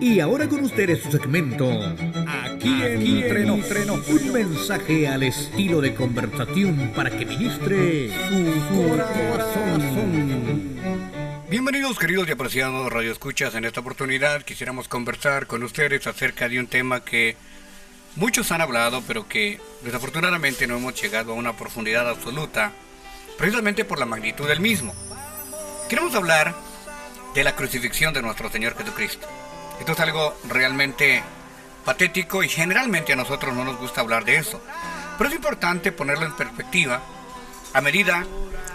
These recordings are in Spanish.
Y ahora con ustedes su segmento Aquí entre nos, un mensaje al estilo de conversación para que ministre su corazón. Bienvenidos, queridos y apreciados radioescuchas. En esta oportunidad quisiéramos conversar con ustedes acerca de un tema que muchos han hablado, pero que desafortunadamente no hemos llegado a una profundidad absoluta, precisamente por la magnitud del mismo. Queremos hablar de la crucifixión de nuestro Señor Jesucristo. Esto es algo realmente patético y generalmente a nosotros no nos gusta hablar de eso. Pero es importante ponerlo en perspectiva a medida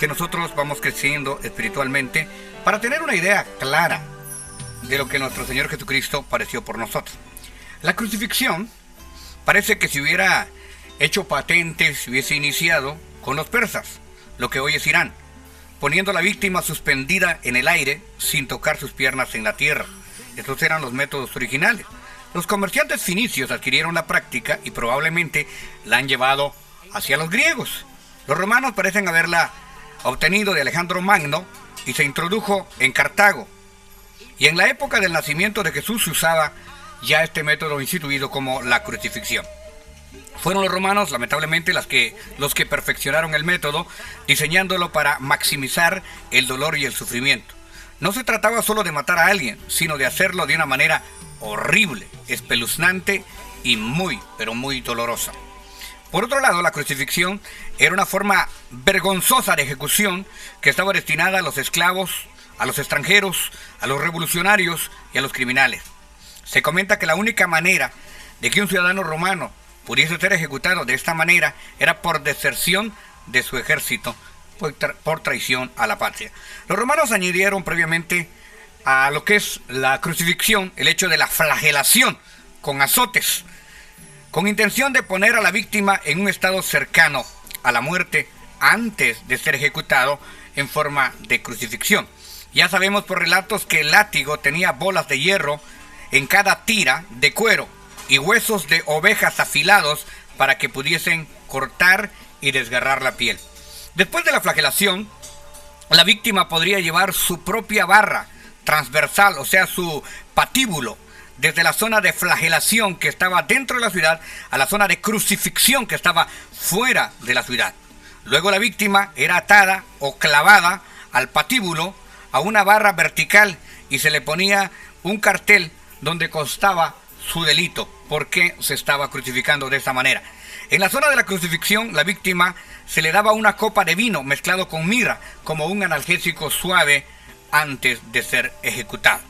que nosotros vamos creciendo espiritualmente para tener una idea clara de lo que nuestro Señor Jesucristo padeció por nosotros. La crucifixión parece que se hubiera hecho patente, se hubiese iniciado con los persas, lo que hoy es Irán, poniendo a la víctima suspendida en el aire sin tocar sus piernas en la tierra. Estos eran los métodos originales. Los comerciantes finicios adquirieron la práctica y probablemente la han llevado hacia los griegos. Los romanos parecen haberla obtenido de Alejandro Magno y se introdujo en Cartago. Y en la época del nacimiento de Jesús se usaba ya este método instituido como la crucifixión. Fueron los romanos, lamentablemente, los que perfeccionaron el método, diseñándolo para maximizar el dolor y el sufrimiento. No se trataba solo de matar a alguien, sino de hacerlo de una manera horrible, espeluznante y muy, pero muy dolorosa. Por otro lado, la crucifixión era una forma vergonzosa de ejecución que estaba destinada a los esclavos, a los extranjeros, a los revolucionarios y a los criminales. Se comenta que la única manera de que un ciudadano romano pudiese ser ejecutado de esta manera era por deserción de su ejército, por traición a la patria. Los romanos añadieron previamente a lo que es la crucifixión el hecho de la flagelación con azotes, con intención de poner a la víctima en un estado cercano a la muerte antes de ser ejecutado en forma de crucifixión. Ya sabemos por relatos que el látigo tenía bolas de hierro en cada tira de cuero y huesos de ovejas afilados para que pudiesen cortar y desgarrar la piel. Después de la flagelación, la víctima podría llevar su propia barra transversal, o sea, su patíbulo, desde la zona de flagelación que estaba dentro de la ciudad a la zona de crucifixión que estaba fuera de la ciudad. Luego la víctima era atada o clavada al patíbulo a una barra vertical y se le ponía un cartel donde constaba su delito, por qué se estaba crucificando de esa manera. En la zona de la crucifixión, la víctima se le daba una copa de vino mezclado con mirra como un analgésico suave antes de ser ejecutado.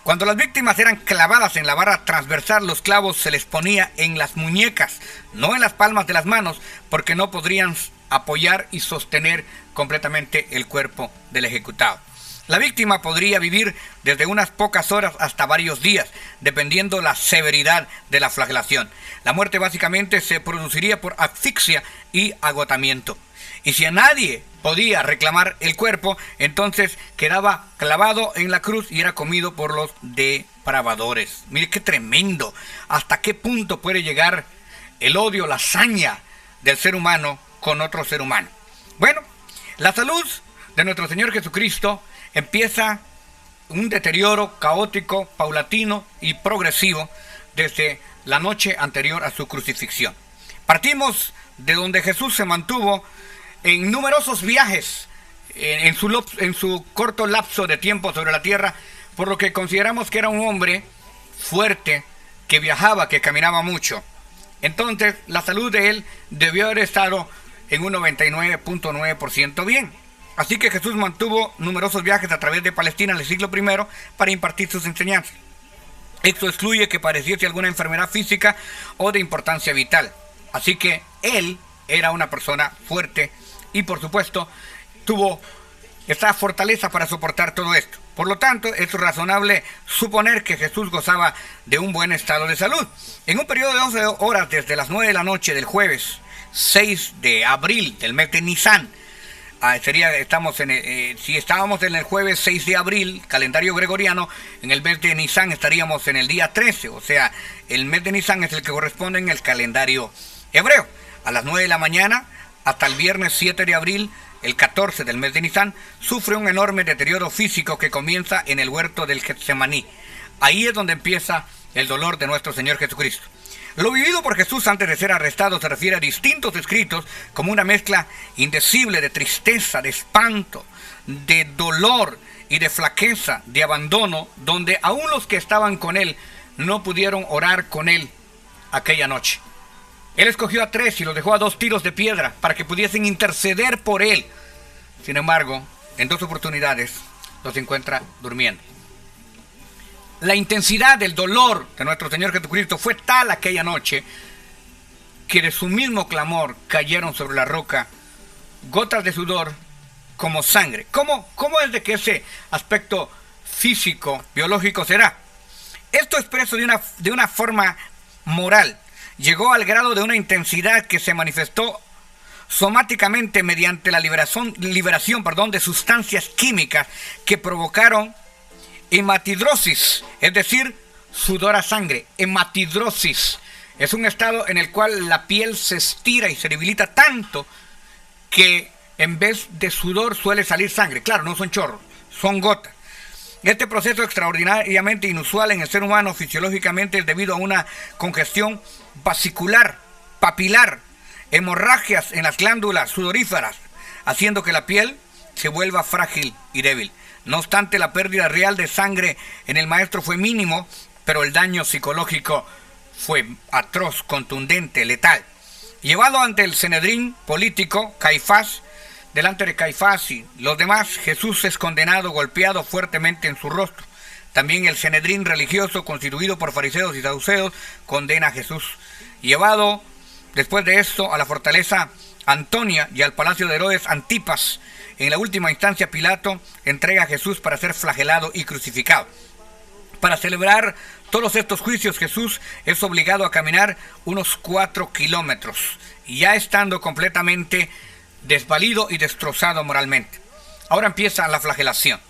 Cuando las víctimas eran clavadas en la barra transversal, los clavos se les ponía en las muñecas, no en las palmas de las manos, porque no podrían apoyar y sostener completamente el cuerpo del ejecutado. La víctima podría vivir desde unas pocas horas hasta varios días, dependiendo la severidad de la flagelación. La muerte básicamente se produciría por asfixia y agotamiento. Y si a nadie podía reclamar el cuerpo, entonces quedaba clavado en la cruz y era comido por los depravadores. Mire qué tremendo, hasta qué punto puede llegar el odio, la hazaña del ser humano con otro ser humano. Bueno, la salud de nuestro Señor Jesucristo empieza un deterioro caótico, paulatino y progresivo desde la noche anterior a su crucifixión. Partimos de donde Jesús se mantuvo en numerosos viajes en su corto lapso de tiempo sobre la tierra, por lo que consideramos que era un hombre fuerte, que viajaba, que caminaba mucho. Entonces, la salud de él debió haber estado en un 99.9% bien. Así que Jesús mantuvo numerosos viajes a través de Palestina en el siglo I para impartir sus enseñanzas. Esto excluye que padeciese alguna enfermedad física o de importancia vital. Así que él era una persona fuerte y, por supuesto, tuvo esta fortaleza para soportar todo esto. Por lo tanto, es razonable suponer que Jesús gozaba de un buen estado de salud. En un periodo de 12 horas desde las 9 de la noche del jueves 6 de abril del mes de Nisan, si estábamos en el jueves 6 de abril, calendario gregoriano, en el mes de Nisan estaríamos en el día 13, o sea, el mes de Nisan es el que corresponde en el calendario hebreo. A las 9 de la mañana, hasta el viernes 7 de abril, el 14 del mes de Nisan, sufre un enorme deterioro físico que comienza en el huerto del Getsemaní. Ahí es donde empieza el dolor de nuestro Señor Jesucristo. Lo vivido por Jesús antes de ser arrestado se refiere a distintos escritos como una mezcla indecible de tristeza, de espanto, de dolor y de flaqueza, de abandono, donde aún los que estaban con él no pudieron orar con él aquella noche. Él escogió a 3 y los dejó a 2 tiros de piedra para que pudiesen interceder por él. Sin embargo, en 2 oportunidades los encuentra durmiendo. La intensidad del dolor de nuestro Señor Jesucristo fue tal aquella noche que de su mismo clamor cayeron sobre la roca gotas de sudor como sangre. ¿Cómo es de que ese aspecto físico, biológico será? Esto expreso de una forma moral. Llegó al grado de una intensidad que se manifestó somáticamente mediante la liberación de sustancias químicas que provocaron hematidrosis, es decir, sudor a sangre. Hematidrosis es un estado en el cual la piel se estira y se debilita tanto que en vez de sudor suele salir sangre. Claro, no son chorros, son gotas. Este proceso extraordinariamente inusual en el ser humano fisiológicamente es debido a una congestión vasicular, papilar, hemorragias en las glándulas sudoríferas, haciendo que la piel se vuelva frágil y débil. No obstante, la pérdida real de sangre en el maestro fue mínimo, pero el daño psicológico fue atroz, contundente, letal. Llevado ante el Sanedrín político, Caifás, delante de Caifás y los demás, Jesús es condenado, golpeado fuertemente en su rostro. También el Sanedrín religioso, constituido por fariseos y saduceos, condena a Jesús. Llevado después de esto a la fortaleza Antonia y al palacio de Herodes Antipas, en la última instancia Pilato entrega a Jesús para ser flagelado y crucificado. Para celebrar todos estos juicios, Jesús es obligado a caminar unos 4 kilómetros, ya estando completamente desvalido y destrozado moralmente. Ahora empieza la flagelación.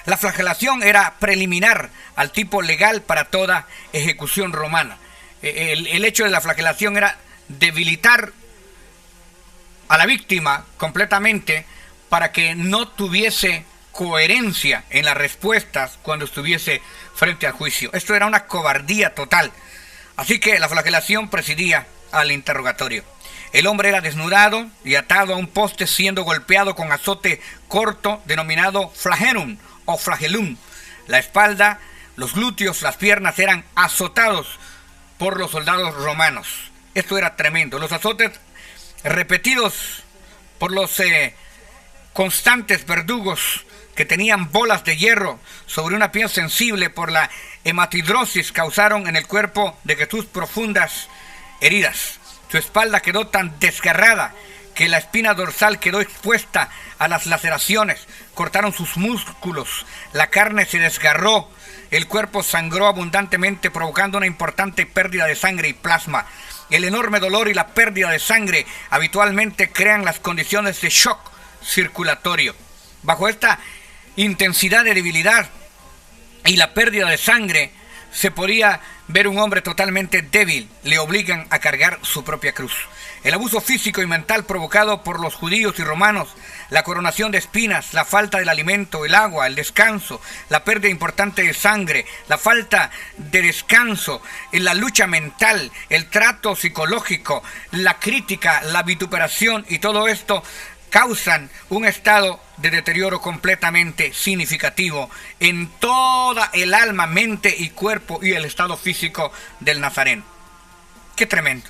La flagelación era preliminar al tipo legal para toda ejecución romana. El hecho de la flagelación era debilitar a la víctima completamente para que no tuviese coherencia en las respuestas cuando estuviese frente al juicio. Esto era una cobardía total. Así que la flagelación presidía al interrogatorio. El hombre era desnudado y atado a un poste, siendo golpeado con azote corto denominado flagelum o flagelum. La espalda, los glúteos, las piernas eran azotados por los soldados romanos. Esto era tremendo. Los azotes repetidos por los constantes verdugos que tenían bolas de hierro sobre una piel sensible por la hematidrosis causaron en el cuerpo de Jesús profundas heridas. Su espalda quedó tan desgarrada que la espina dorsal quedó expuesta a las laceraciones. Cortaron sus músculos, la carne se desgarró, el cuerpo sangró abundantemente, provocando una importante pérdida de sangre y plasma. El enorme dolor y la pérdida de sangre habitualmente crean las condiciones de shock circulatorio. Bajo esta intensidad de debilidad y la pérdida de sangre, se podía ver un hombre totalmente débil. Le obligan a cargar su propia cruz. El abuso físico y mental provocado por los judíos y romanos, la coronación de espinas, la falta del alimento, el agua, el descanso, la pérdida importante de sangre, la falta de descanso, la lucha mental, el trato psicológico, la crítica, la vituperación y todo esto causan un estado de deterioro completamente significativo en toda el alma, mente y cuerpo y el estado físico del Nazareno. ¡Qué tremendo!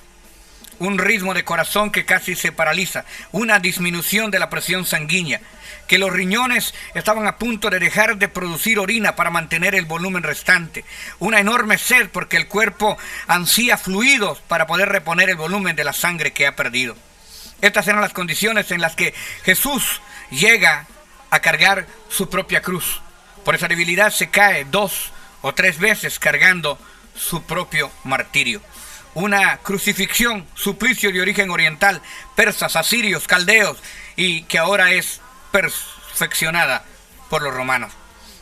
Un ritmo de corazón que casi se paraliza, una disminución de la presión sanguínea, que los riñones estaban a punto de dejar de producir orina para mantener el volumen restante, una enorme sed porque el cuerpo ansía fluidos para poder reponer el volumen de la sangre que ha perdido. Estas eran las condiciones en las que Jesús llega a cargar su propia cruz. Por esa debilidad se cae 2 o 3 veces cargando su propio martirio. Una crucifixión, suplicio de origen oriental, persas, asirios, caldeos, y que ahora es perfeccionada por los romanos.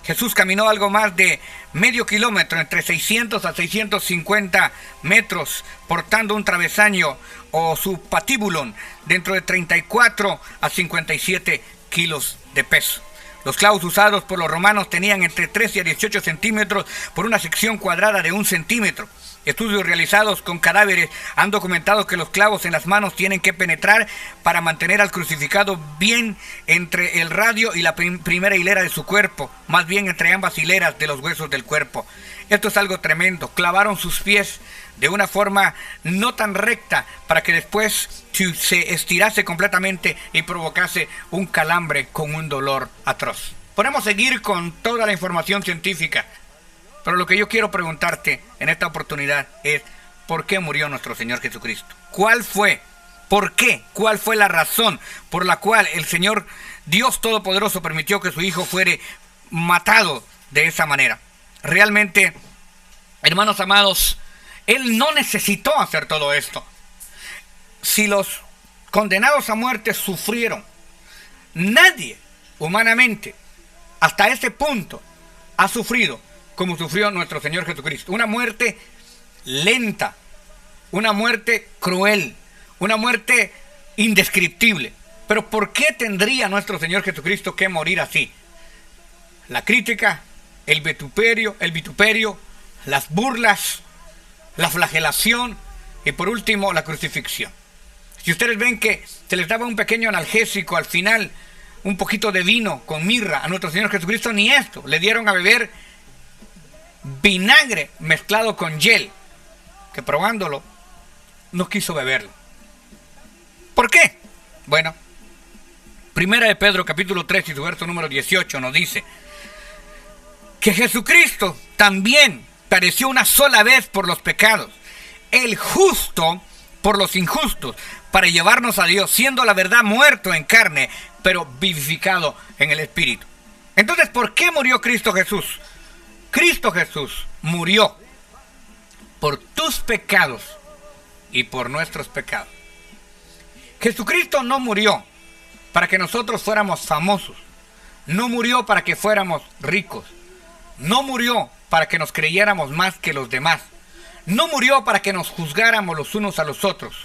Jesús caminó algo más de medio kilómetro, entre 600 a 650 metros, portando un travesaño o su patíbulon dentro de 34 a 57 kilos de peso. Los clavos usados por los romanos tenían entre 13 a 18 centímetros por una sección cuadrada de 1 centímetro. Estudios realizados con cadáveres han documentado que los clavos en las manos tienen que penetrar para mantener al crucificado bien entre el radio y la primera hilera de su cuerpo, más bien entre ambas hileras de los huesos del cuerpo. Esto es algo tremendo. Clavaron sus pies de una forma no tan recta para que después se estirase completamente y provocase un calambre con un dolor atroz. Podemos seguir con toda la información científica, pero lo que yo quiero preguntarte en esta oportunidad es: ¿por qué murió nuestro Señor Jesucristo? ¿Cuál fue? ¿Por qué? ¿Cuál fue la razón por la cual el Señor Dios Todopoderoso permitió que su Hijo fuera matado de esa manera? Realmente, hermanos amados, Él no necesitó hacer todo esto. Si los condenados a muerte sufrieron, nadie humanamente hasta ese punto ha sufrido como sufrió nuestro Señor Jesucristo. Una muerte lenta, una muerte cruel, una muerte indescriptible. Pero ¿por qué tendría nuestro Señor Jesucristo que morir así? La crítica, el vituperio, las burlas, la flagelación y por último la crucifixión. Si ustedes ven que se les daba un pequeño analgésico al final, un poquito de vino con mirra a nuestro Señor Jesucristo, ni esto. Le dieron a beber vinagre mezclado con hiel, que probándolo no quiso beberlo. ¿Por qué? Bueno, Primera de Pedro capítulo 3 y su verso número 18 nos dice que Jesucristo también padeció una sola vez por los pecados, el justo por los injustos, para llevarnos a Dios, siendo la verdad muerto en carne, pero vivificado en el Espíritu. Entonces, ¿por qué murió Cristo Jesús? Cristo Jesús murió por tus pecados y por nuestros pecados. Jesucristo no murió para que nosotros fuéramos famosos, no murió para que fuéramos ricos, no murió para que nos creyéramos más que los demás, no murió para que nos juzgáramos los unos a los otros,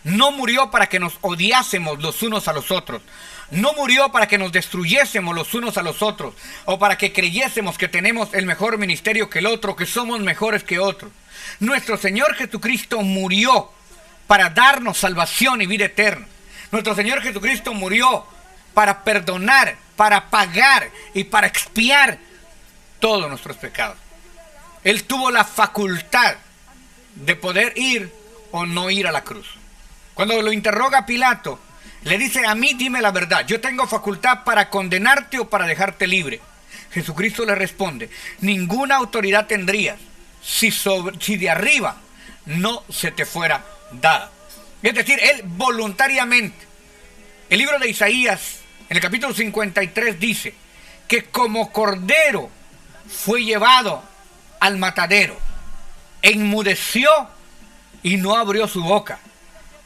no murió para que nos odiásemos los unos a los otros, no murió para que nos destruyésemos los unos a los otros, o para que creyésemos que tenemos el mejor ministerio que el otro, que somos mejores que otros. Nuestro Señor Jesucristo murió para darnos salvación y vida eterna. Nuestro Señor Jesucristo murió para perdonar, para pagar y para expiar todos nuestros pecados. Él tuvo la facultad de poder ir o no ir a la cruz. Cuando lo interroga Pilato, le dice: a mí dime la verdad, yo tengo facultad para condenarte o para dejarte libre. Jesucristo le responde: ninguna autoridad tendrías si de arriba no se te fuera dada. Es decir, Él voluntariamente. El libro de Isaías, en el capítulo 53, dice que como cordero fue llevado al matadero, enmudeció y no abrió su boca,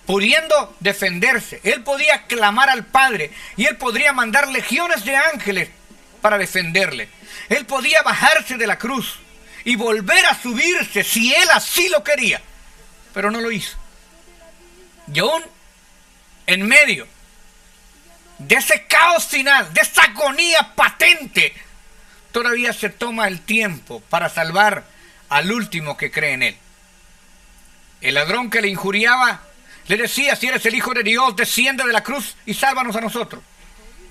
pudiendo defenderse. Él podía clamar al Padre y Él podría mandar legiones de ángeles para defenderle. Él podía bajarse de la cruz y volver a subirse si Él así lo quería, pero no lo hizo. Y aún en medio de ese caos final, de esa agonía patente, todavía se toma el tiempo para salvar al último que cree en Él. El ladrón que le injuriaba le decía: si eres el Hijo de Dios, desciende de la cruz y sálvanos a nosotros.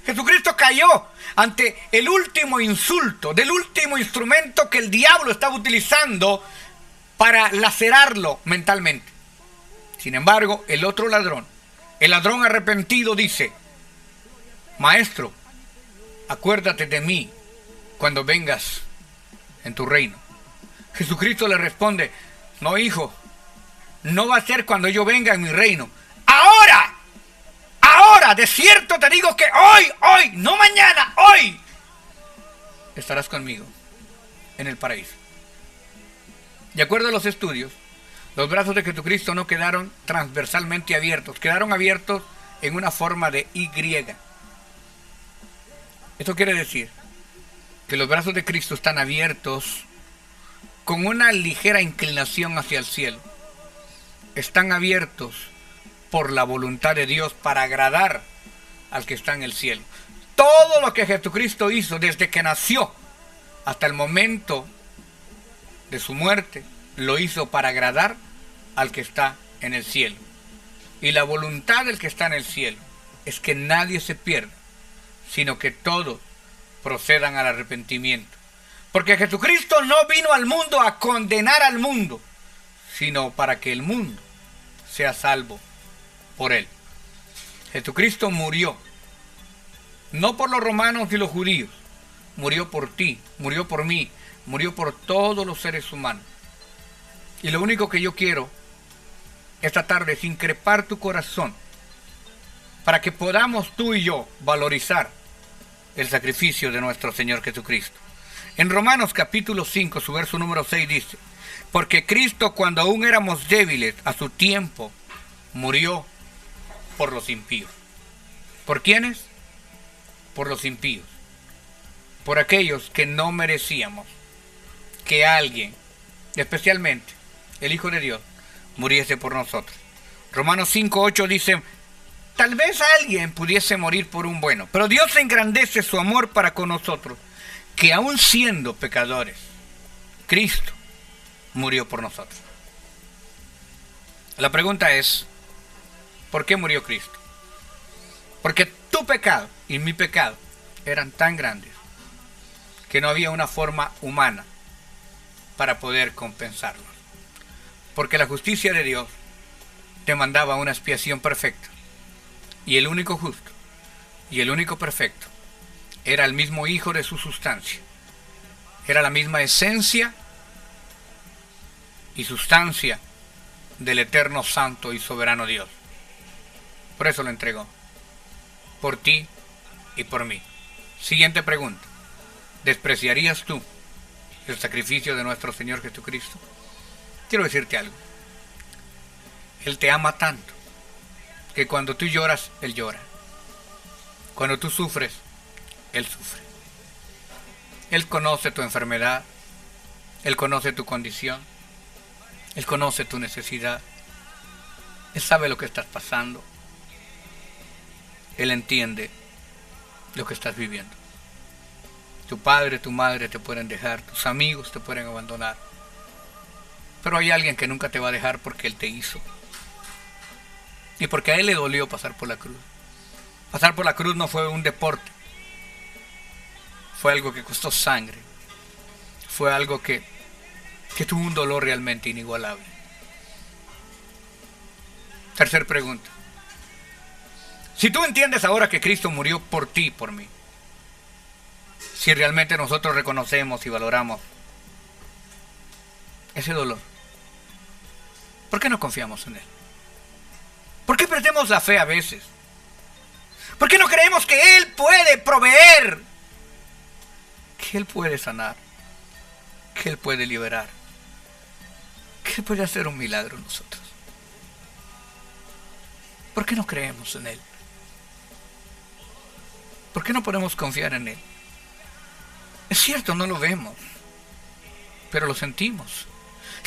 Jesucristo cayó ante el último insulto, del último instrumento que el diablo estaba utilizando para lacerarlo mentalmente. Sin embargo, el otro ladrón, el ladrón arrepentido, dice: Maestro, acuérdate de mí cuando vengas en tu reino. Jesucristo le responde: no, hijo, no va a ser cuando yo venga en mi reino. Ahora, de cierto te digo que hoy, no mañana, hoy, estarás conmigo en el paraíso. De acuerdo a los estudios, los brazos de Jesucristo no quedaron transversalmente abiertos, quedaron abiertos en una forma de Y. Esto quiere decir que los brazos de Cristo están abiertos con una ligera inclinación hacia el cielo. Están abiertos por la voluntad de Dios para agradar al que está en el cielo. todo lo que Jesucristo hizo desde que nació hasta el momento de su muerte, lo hizo para agradar al que está en el cielo. Y la voluntad del que está en el cielo es que nadie se pierda, sino que todos procedan al arrepentimiento. Porque Jesucristo no vino al mundo a condenar al mundo, sino para que el mundo sea salvo por él. Jesucristo murió, no por los romanos y los judíos, murió por ti, murió por mí, murió por todos los seres humanos. Y lo único que yo quiero esta tarde es increpar tu corazón para que podamos tú y yo valorizar el sacrificio de nuestro Señor Jesucristo. En Romanos capítulo 5, su verso número 6 dice: porque Cristo, cuando aún éramos débiles, a su tiempo murió por los impíos. ¿Por quiénes? Por los impíos. Por aquellos que no merecíamos que alguien, especialmente el Hijo de Dios, muriese por nosotros. Romanos 5:8 dice: tal vez alguien pudiese morir por un bueno, pero Dios engrandece su amor para con nosotros, que aun siendo pecadores, Cristo murió por nosotros. La pregunta es, ¿por qué murió Cristo? Porque tu pecado y mi pecado eran tan grandes que no había una forma humana para poder compensarlos. Porque la justicia de Dios demandaba una expiación perfecta. Y el único justo y el único perfecto era el mismo Hijo de su sustancia. Era la misma esencia y sustancia del eterno, santo y soberano Dios. Por eso lo entregó. Por ti y por mí. Siguiente pregunta. ¿Despreciarías tú el sacrificio de nuestro Señor Jesucristo? Quiero decirte algo. Él te ama tanto que cuando tú lloras, Él llora. Cuando tú sufres, Él sufre. Él conoce tu enfermedad. Él conoce tu condición. Él conoce tu necesidad. Él sabe lo que estás pasando. Él entiende lo que estás viviendo. Tu padre, tu madre te pueden dejar, tus amigos te pueden abandonar. Pero hay alguien que nunca te va a dejar porque Él te hizo. Y porque a Él le dolió pasar por la cruz. Pasar por la cruz no fue un deporte. Fue algo que costó sangre. Fue algo que tuvo un dolor realmente inigualable. Tercer pregunta. Si tú entiendes ahora que Cristo murió por ti y por mí, si realmente nosotros reconocemos y valoramos ese dolor, ¿por qué no confiamos en Él? ¿Por qué perdemos la fe a veces? ¿Por qué no creemos que Él puede proveer? Que Él puede sanar. Que Él puede liberar. Que Él puede hacer un milagro en nosotros. ¿Por qué no creemos en Él? ¿Por qué no podemos confiar en Él? Es cierto, no lo vemos, pero lo sentimos.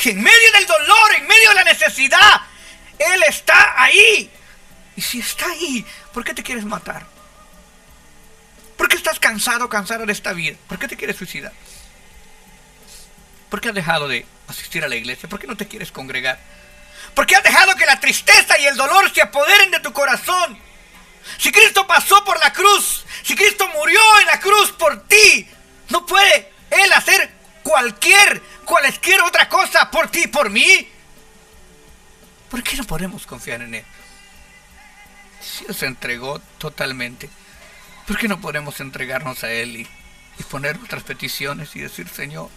Y en medio del dolor, en medio de la necesidad, Él está ahí. Y si está ahí, ¿por qué te quieres matar? ¿Por qué estás cansado, cansada de esta vida? ¿Por qué te quieres suicidar? ¿Por qué has dejado de asistir a la iglesia? ¿Por qué no te quieres congregar? ¿Por qué has dejado que la tristeza y el dolor se apoderen de tu corazón? Si Cristo pasó por la cruz, si Cristo murió en la cruz por ti, ¿no puede Él hacer cualquier otra cosa por ti y por mí? ¿Por qué no podemos confiar en Él? Si Él se entregó totalmente, ¿por qué no podemos entregarnos a Él y poner nuestras peticiones y decir: Señor,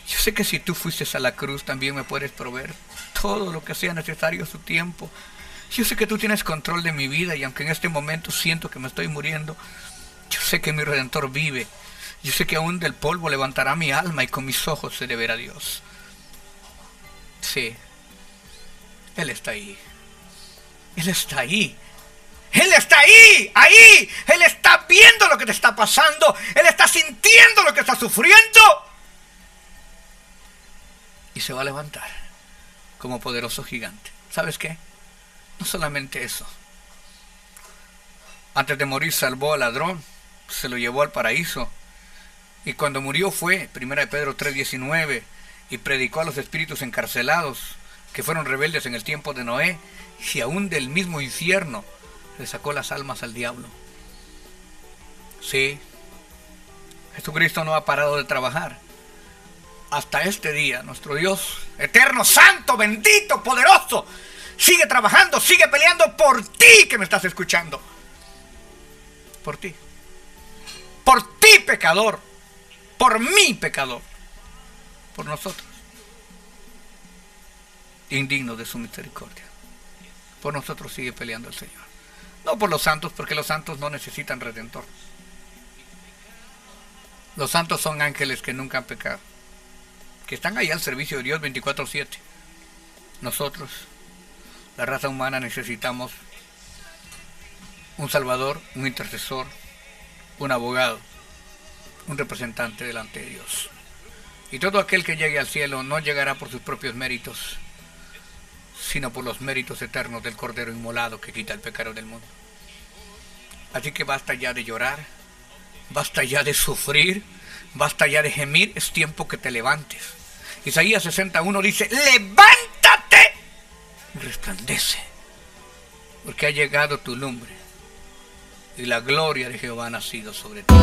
yo sé que si tú fuiste a la cruz también me puedes proveer todo lo que sea necesario a su tiempo. Yo sé que tú tienes control de mi vida, y aunque en este momento siento que me estoy muriendo, yo sé que mi Redentor vive. Yo sé que aún del polvo levantará mi alma y con mis ojos se verá a Dios. Sí, Él está ahí. Él está ahí. Él está ahí, ahí. Él está viendo lo que te está pasando. Él está sintiendo lo que estás sufriendo. Y se va a levantar como poderoso gigante. ¿Sabes qué? No solamente eso. Antes de morir salvó al ladrón se lo llevó al paraíso. Y cuando murió fue, 1 de Pedro 3:19, y predicó a los espíritus encarcelados, que fueron rebeldes en el tiempo de Noé, y aún del mismo infierno le sacó las almas al diablo. Sí, Jesucristo no ha parado de trabajar. Hasta este día, nuestro Dios, eterno, santo, bendito, poderoso, sigue trabajando, sigue peleando por ti que me estás escuchando. Por ti. Por ti, pecador. Por mí, pecador. Por nosotros. Indigno de su misericordia. Por nosotros sigue peleando el Señor. No por los santos, porque los santos no necesitan redentor. Los santos son ángeles que nunca han pecado, que están ahí al servicio de Dios 24/7. Nosotros, la raza humana, necesitamos un salvador, un intercesor, un abogado, un representante delante de Dios. Y todo aquel que llegue al cielo no llegará por sus propios méritos, sino por los méritos eternos del Cordero inmolado que quita el pecado del mundo. Así que basta ya de llorar, basta ya de sufrir, basta ya de gemir, es tiempo que te levantes. Isaías 61 dice, levántate y resplandece, porque ha llegado tu lumbre y la gloria de Jehová ha nacido sobre ti.